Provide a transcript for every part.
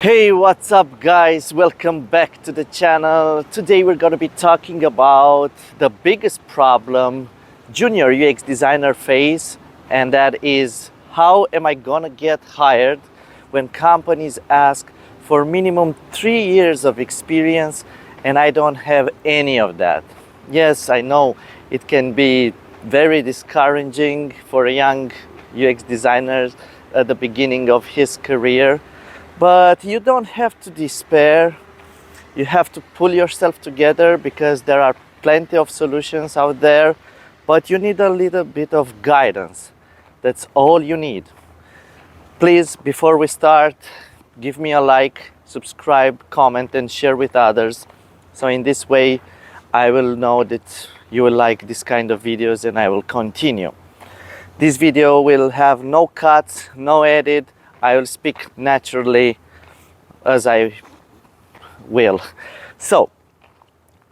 Hey, what's up guys? Welcome back to the channel. Today we're going to be talking about the biggest problem junior UX designer face, and that is how am I going to get hired when companies ask for minimum 3 years of experience and I don't have any of that. Yes, I know it can be very discouraging for a young UX designer at the beginning of his career. But you don't have to despair. You have to pull yourself together because there are plenty of solutions out there, but you need a little bit of guidance. That's all you need. Please, before we start, give me a like, subscribe, comment, and share with others. So in this way, I will know that you will like this kind of videos and I will continue. This video will have no cuts, no edit. I will speak naturally as I will. So,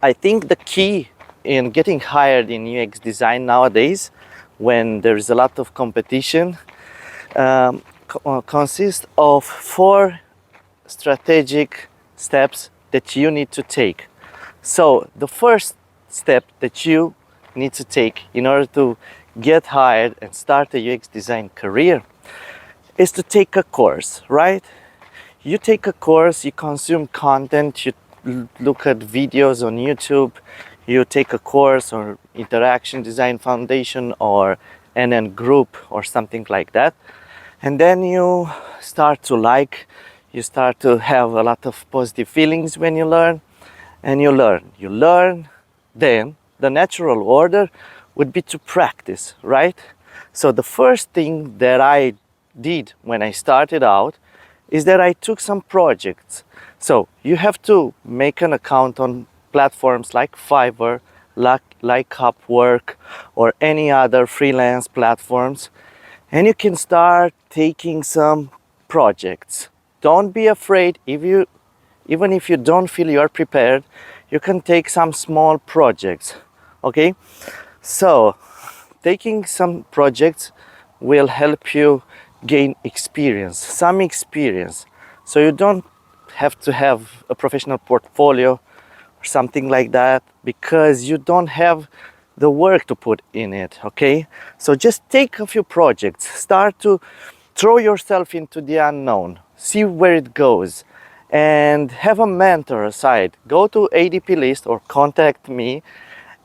I think the key in getting hired in UX design nowadays, when there is a lot of competition, consists of 4 strategic steps that you need to take. So, the first step that you need to take in order to get hired and start a UX design career is to take a course, right? You take a course, you consume content, you look at videos on YouTube, you take a course or Interaction Design Foundation or NN Group or something like that. And then you start to have a lot of positive feelings when you learn, and you learn, then the natural order would be to practice, right? So the first thing that I did when I started out is that I took some projects. So you have to make an account on platforms like Fiverr, like Upwork, or any other freelance platforms, and you can start taking some projects. Don't be afraid. Even if you don't feel you are prepared, you can take some small projects. Okay, so taking some projects will help you gain some experience. So you don't have to have a professional portfolio or something like that because you don't have the work to put in it, okay? So just take a few projects, start to throw yourself into the unknown, see where it goes, and have a mentor aside. Go to ADP list or contact me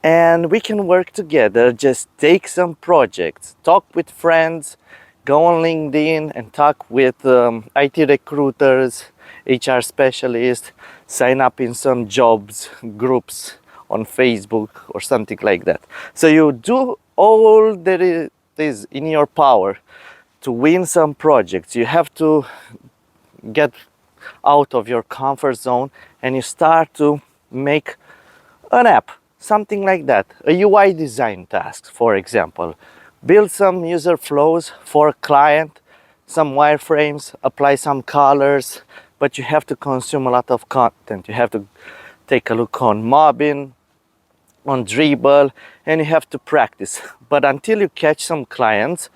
and we can work together. Just take some projects, talk with friends, go on LinkedIn and talk with IT recruiters, HR specialists, sign up in some jobs groups on Facebook or something like that. So you do all that is in your power to win some projects. You have to get out of your comfort zone and you start to make an app, something like that, a UI design task, for example. Build some user flows for a client, some wireframes, apply some colors, but you have to consume a lot of content. You have to take a look on Mobbin, on Dribble, and you have to practice. But until you catch some clients,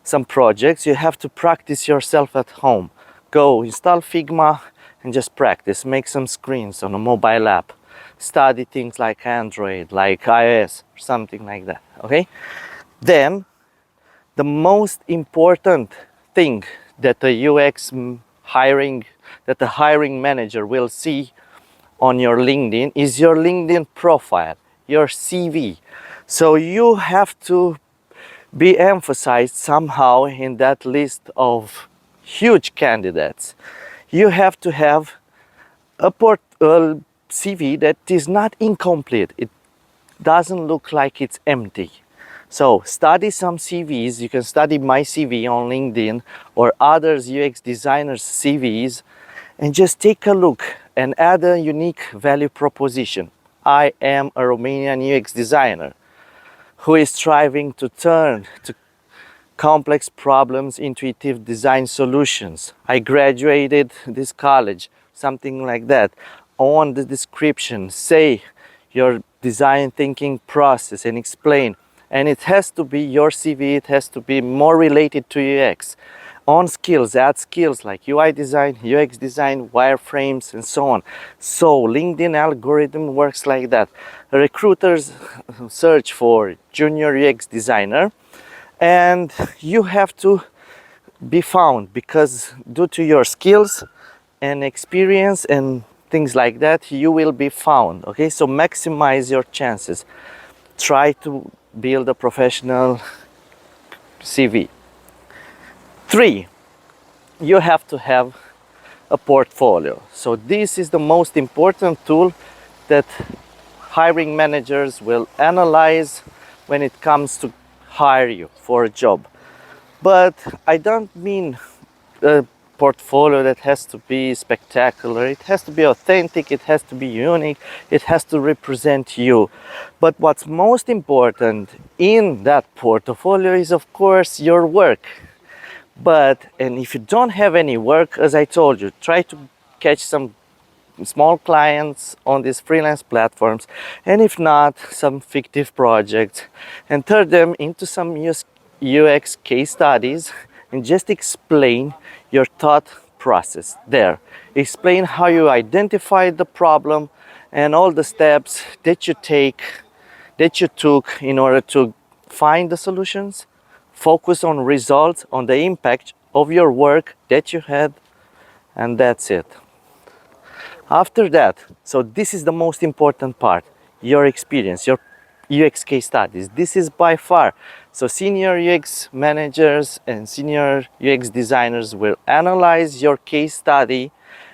some projects, you have to practice yourself at home. Go install Figma and just practice. Make some screens on a mobile app. Study things like Android, like iOS, or something like that, okay? Then, the most important thing that the hiring manager will see on your LinkedIn is your LinkedIn profile, your CV. So you have to be emphasized somehow in that list of huge candidates. You have to have a CV that is not incomplete. It doesn't look like it's empty. So study some CVs. You can study my CV on LinkedIn or others UX designers' CVs and just take a look and add a unique value proposition. I am a Romanian UX designer who is striving to turn complex problems into intuitive design solutions. I graduated this college, something like that. On the description, say your design thinking process and explain. And it has to be your CV, it has to be more related to UX. on skills, add skills like UI design, UX design, wireframes, and so on. So LinkedIn algorithm works like that. Recruiters search for junior UX designer, and you have to be found because due to your skills and experience and things like that, you will be found. Okay, so maximize your chances. Try to build a professional CV. 3, you have to have a portfolio. So this is the most important tool that hiring managers will analyze when it comes to hire you for a job. But I don't mean a portfolio that has to be spectacular. It has to be authentic, it has to be unique, it has to represent you. But what's most important in that portfolio is, of course, your work. And if you don't have any work, as I told you, try to catch some small clients on these freelance platforms, and if not, some fictive projects, and turn them into some UX case studies, and just explain your thought process there. Explain how you identified the problem and all the steps that you took in order to find the solutions. Focus on results, on the impact of your work that you had, and that's it. After that, so this is the most important part, your experience, your UX case studies. This is by far. So senior UX managers and senior UX designers will analyze your case study,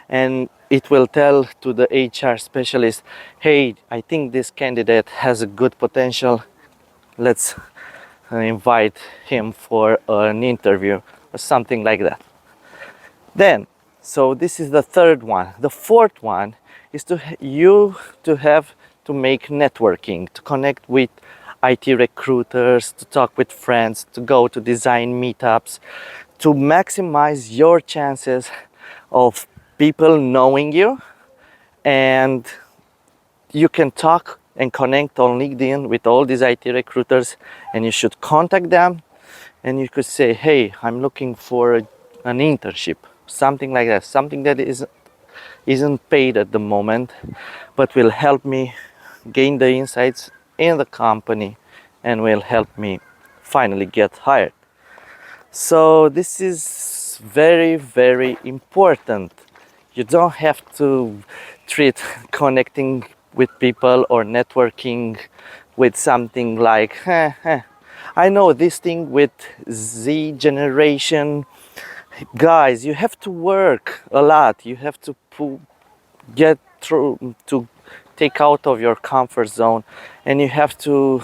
and it will tell to the HR specialist, hey, I think this candidate has a good potential. Let's invite him for an interview or something like that. Then, so this is the third one. The fourth one is to have to make networking, to connect with IT recruiters, to talk with friends, to go to design meetups, to maximize your chances of people knowing you. And you can talk and connect on LinkedIn with all these IT recruiters, and you should contact them, and you could say, hey, I'm looking for an internship, something like that, something that isn't paid at the moment, but will help me gain the insights in the company and will help me finally get hired. So this is very, very important. You don't have to treat connecting with people or networking with something like, I know this thing with Z generation. Guys, you have to work a lot. You have to get through, to take out of your comfort zone, and you have to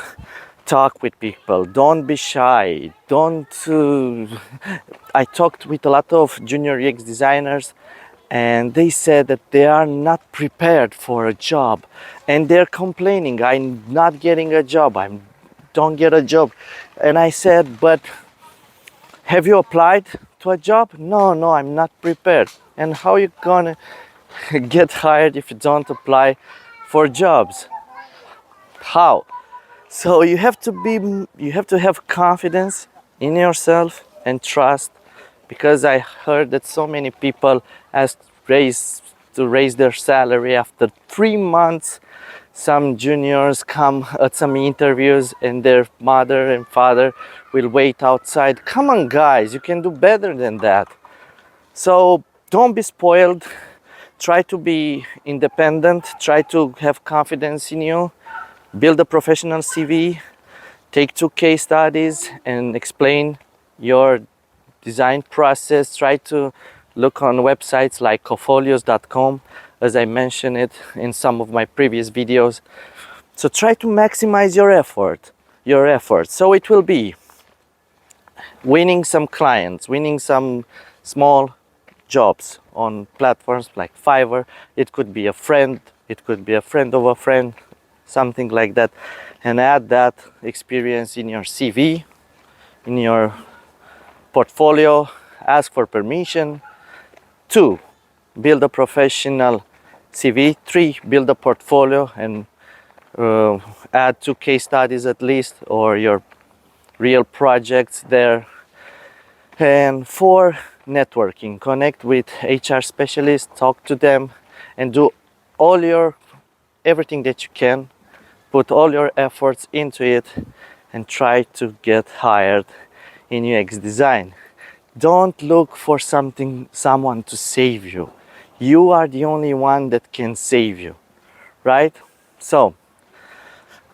talk with people. Don't be shy. Don't. I talked with a lot of junior UX designers, and they said that they are not prepared for a job, and they're complaining, I'm not getting a job, I don't get a job. And I said, but have you applied to a job? No, I'm not prepared. And how are you gonna get hired if you don't apply for jobs? How? So you have to have confidence in yourself and trust, because I heard that so many people asked to raise their salary after 3 months. Some juniors come at some interviews and their mother and father will wait outside. Come on, guys, you can do better than that. So don't be spoiled. Try to be independent. Try to have confidence in you. Build a professional CV. Take 2 case studies and explain your design process. Try to look on websites like cofolios.com, as I mentioned it in some of my previous videos. So try to maximize your effort. So it will be winning some clients, winning some small jobs on platforms like Fiverr. It could be a friend, it could be a friend of a friend, something like that, and add that experience in your CV, in your portfolio. Ask for permission. 2, build a professional CV. 3, build a portfolio and add 2 case studies at least, or your real projects there. And 4, networking. Connect with HR specialists, talk to them, and do everything that you can. Put all your efforts into it and try to get hired in UX design. Don't look for someone to save you. You are the only one that can save you, right? So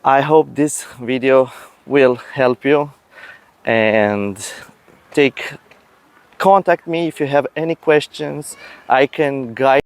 I hope this video will help you, and contact me if you have any questions. I can guide